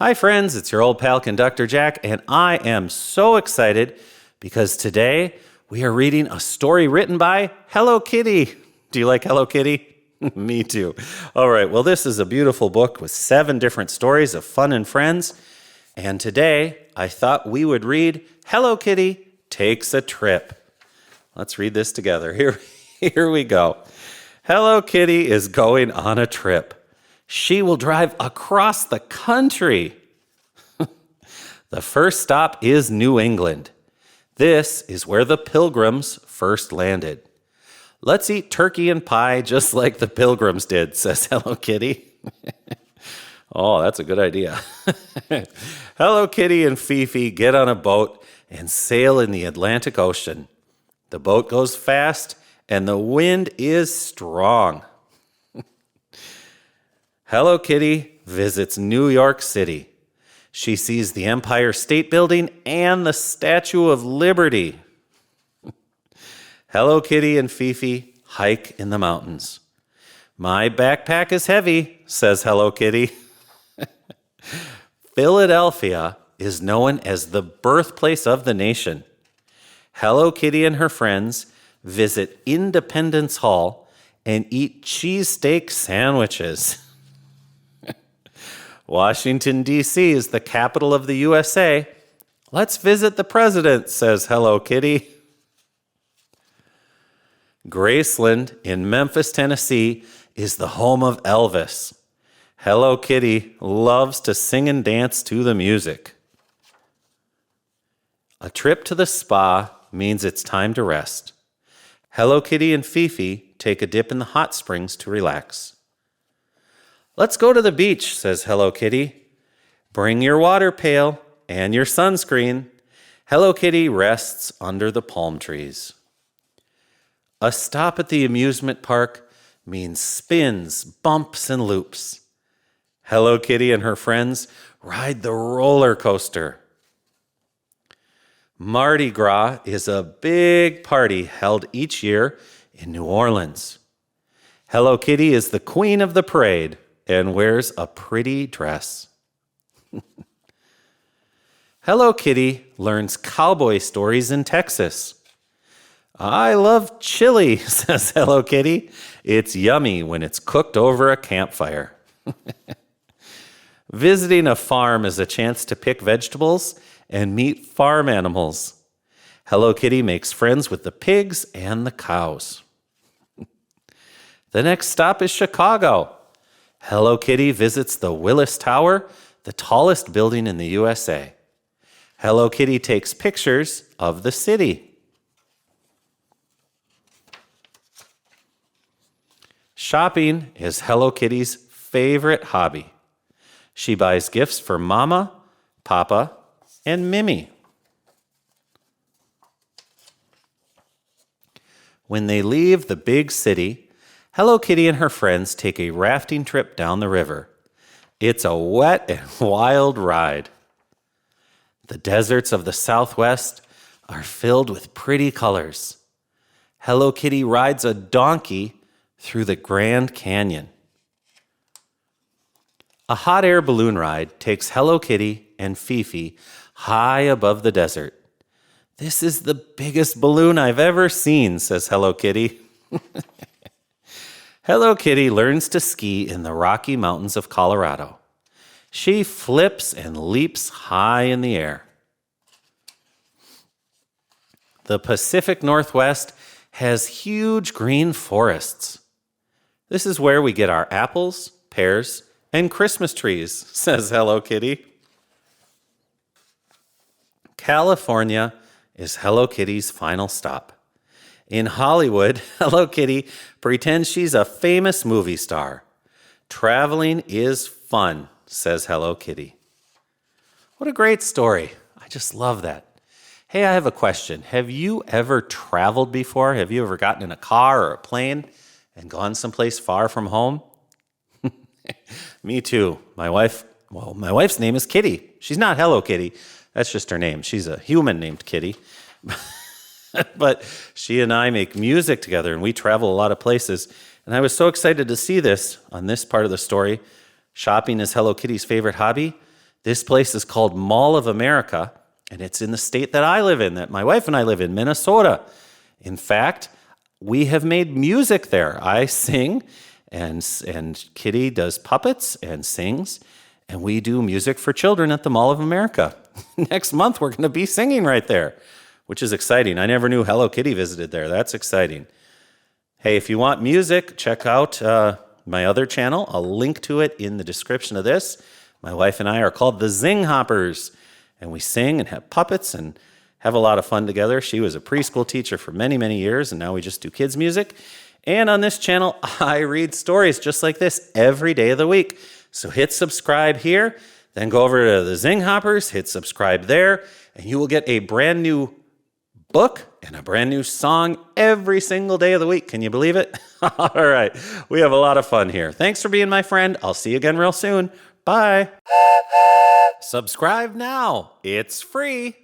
Hi friends, it's your old pal Conductor Jack, and I am so excited because today we are reading a story written by Hello Kitty. Do you like Hello Kitty? Me too. All right, well this is a beautiful book with 7 different stories of fun and friends, and today I thought we would read Hello Kitty Takes a Trip. Let's read this together. Here we go. Hello Kitty is going on a trip. She will drive across the country. The first stop is New England. This is where the Pilgrims first landed. Let's eat turkey and pie just like the Pilgrims did, says Hello Kitty. Oh, that's a good idea. Hello Kitty and Fifi get on a boat and sail in the Atlantic Ocean. The boat goes fast and the wind is strong. Hello Kitty visits New York City. She sees the Empire State Building and the Statue of Liberty. Hello Kitty and Fifi hike in the mountains. My backpack is heavy, says Hello Kitty. Philadelphia is known as the birthplace of the nation. Hello Kitty and her friends visit Independence Hall and eat cheesesteak sandwiches. Washington, D.C. is the capital of the USA. Let's visit the president, says Hello Kitty. Graceland in Memphis, Tennessee is the home of Elvis. Hello Kitty loves to sing and dance to the music. A trip to the spa means it's time to rest. Hello Kitty and Fifi take a dip in the hot springs to relax. Let's go to the beach, says Hello Kitty. Bring your water pail and your sunscreen. Hello Kitty rests under the palm trees. A stop at the amusement park means spins, bumps, and loops. Hello Kitty and her friends ride the roller coaster. Mardi Gras is a big party held each year in New Orleans. Hello Kitty is the queen of the parade and wears a pretty dress. Hello Kitty learns cowboy stories in Texas. I love chili, says Hello Kitty. It's yummy when it's cooked over a campfire. Visiting a farm is a chance to pick vegetables and meet farm animals. Hello Kitty makes friends with the pigs and the cows. The next stop is Chicago. Hello Kitty visits the Willis Tower, the tallest building in the USA. Hello Kitty takes pictures of the city. Shopping is Hello Kitty's favorite hobby. She buys gifts for Mama, Papa, and Mimi. When they leave the big city, Hello Kitty and her friends take a rafting trip down the river. It's a wet and wild ride. The deserts of the Southwest are filled with pretty colors. Hello Kitty rides a donkey through the Grand Canyon. A hot air balloon ride takes Hello Kitty and Fifi high above the desert. This is the biggest balloon I've ever seen, says Hello Kitty. Hello Kitty learns to ski in the Rocky Mountains of Colorado. She flips and leaps high in the air. The Pacific Northwest has huge green forests. This is where we get our apples, pears, and Christmas trees, says Hello Kitty. California is Hello Kitty's final stop. In Hollywood, Hello Kitty pretends she's a famous movie star. Traveling is fun, says Hello Kitty. What a great story. I just love that. Hey, I have a question. Have you ever traveled before? Have you ever gotten in a car or a plane and gone someplace far from home? Me too. My wife's name is Kitty. She's not Hello Kitty. That's just her name. She's a human named Kitty. But she and I make music together, and we travel a lot of places. And I was so excited to see this on this part of the story. Shopping is Hello Kitty's favorite hobby. This place is called Mall of America, and it's in the state that I live in, that my wife and I live in, Minnesota. In fact, we have made music there. I sing, and Kitty does puppets and sings, and we do music for children at the Mall of America. Next month, we're going to be singing right there, which is exciting. I never knew Hello Kitty visited there. That's exciting. Hey, if you want music, check out my other channel. I'll link to it in the description of this. My wife and I are called the Zinghoppers, and we sing and have puppets and have a lot of fun together. She was a preschool teacher for many, many years, and now we just do kids' music. And on this channel, I read stories just like this every day of the week. So hit subscribe here, then go over to the Zinghoppers, hit subscribe there, and you will get a brand new book and a brand new song every single day of the week. Can you believe it? All right. We have a lot of fun here. Thanks for being my friend. I'll see you again real soon. Bye. Subscribe now. It's free.